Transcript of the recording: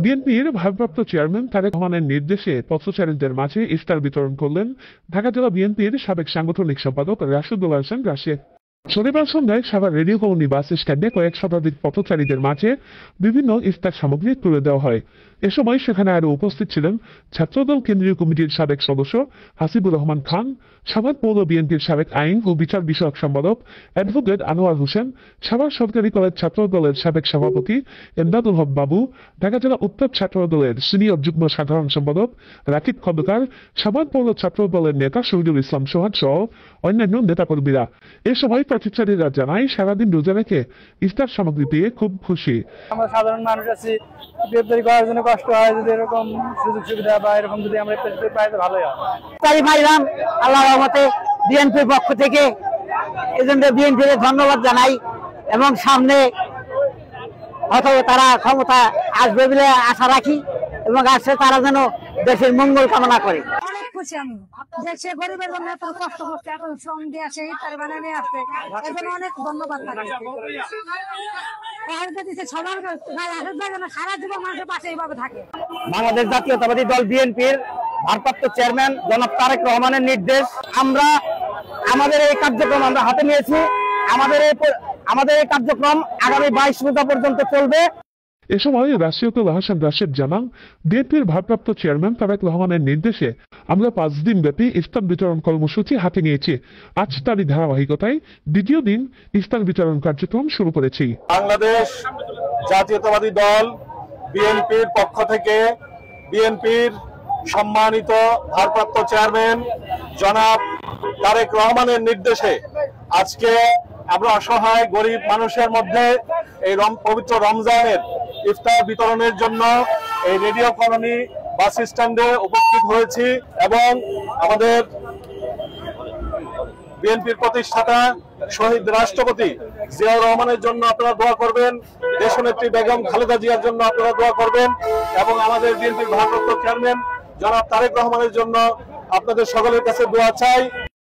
বিএনপির ভারপ্রাপ্ত চেয়ারম্যান তারেক রহমানের নির্দেশে পথচারীদের মাঝে ইফতার বিতরণ করলেন ঢাকা জেলা বিএনপির সাবেক সাংগঠনিক সম্পাদক রাশেদুল হাসান রাশেদ। শনিবার সন্ধ্যায় সাভার রেডিও কলোনি বাস স্ট্যান্ডে কয়েক শতাধিক পথচারীদের মাঝে বিভিন্ন ইফতার সামগ্রী তুলে দেওয়া হয়। এ সময় সেখানে আরো উপস্থিত ছিলেন ছাত্রদল কেন্দ্রীয় কমিটির সাবেক সদস্য হাসিবুর রহমান খান, সাভার পৌর বিএনপির সাবেক আইন ও বিচার বিষয়ক সম্পাদক অ্যাডভোকেট আনোয়ার হোসেন, সাভার সরকারি কলেজ ছাত্রদলের সাবেক সভাপতি এমদাদুল হক বাবু, ঢাকা জেলা উত্তর ছাত্রদলের সিনিয়র যুগ্ম সাধারণ সম্পাদক রাকিব খন্দকার, সাভার পৌর ছাত্রদলের নেতা শহীদুল ইসলাম সোহাগ সহ অন্যান্য নেতাকর্মীরা। এ সময় পথচারীরা জানায় সারাদিন রোজা রেখে ইফতার সামগ্রী পেয়ে খুব খুশি। আমরা সাধারণ মানুষ আছি, ইফতারি করার জন্য কষ্ট হয়, যদি এরকম সুযোগ সুবিধা বা এরকম যদি আমরা ইফতারি পাই তো ভালোই হয়। তাই ভাইরাম আল্লাহর রহমতে বিএনপির পক্ষ থেকে এজন্য বিএনপিকে ধন্যবাদ জানাই এবং সামনে হয়তো তারা ক্ষমতা আসবে বলে আশা রাখি এবং আসছে তারা যেন দেশের মঙ্গল কামনা করে। অনেক খুশি আমি, দেশে গরিবের জন্য এত কষ্ট করছে, এত শ্রম দিয়ে আসে ইফতার বানিয়ে নিয়ে আসছে, এর জন্য অনেক ধন্যবাদ থাকে। সারা জীবন মানুষের পাশে এইভাবে থাকে। বাংলাদেশ জাতীয়তাবাদী দল বিএনপির ভারপ্রাপ্ত চেয়ারম্যান জনাব তারেক রহমানের নির্দেশ, আমরা আমাদের এই কার্যক্রম আমরা হাতে নিয়েছি। আমাদের এই কার্যক্রম আগামী 22 রোজা পর্যন্ত চলবে। এ সময় রাশেদুল হাসান রাশেদ জানান, বিএনপির ভারপ্রাপ্ত চেয়ারম্যান তারেক রহমানের নির্দেশে আমরা 5 দিন ব্যাপী ইফতার বিতরণ কর্মসূচি হাতে নিয়েছি। আজ তারই ধারাবাহিকতায় দ্বিতীয় দিন ইফতার বিতরণ কার্যক্রম শুরু করেছি। বাংলাদেশ জাতীয়তাবাদী দল বিএনপির পক্ষ থেকে বিএনপির সম্মানিত ভারপ্রাপ্ত চেয়ারম্যান জনাব তারেক রহমানের নির্দেশে আজকে আমরা অসহায় গরিব মানুষের মধ্যে এই পবিত্র রমজানের ইফতার বিতরণের জন্য এই রেডিও কলোনি বাস স্ট্যান্ডে উপস্থিত হয়েছি এবং আমাদের বিএনপির প্রতিষ্ঠাতা শহীদ রাষ্ট্রপতি জিয়াউর রহমানের জন্য আপনারা দোয়া করবেন, দেশনেত্রী বেগম খালেদা জিয়ার জন্য আপনারা দোয়া করবেন এবং আমাদের বিএনপির ভারপ্রাপ্ত চেয়ারম্যান জনাব তারেক রহমানের জন্য আপনাদের সকলের কাছে দোয়া চাই।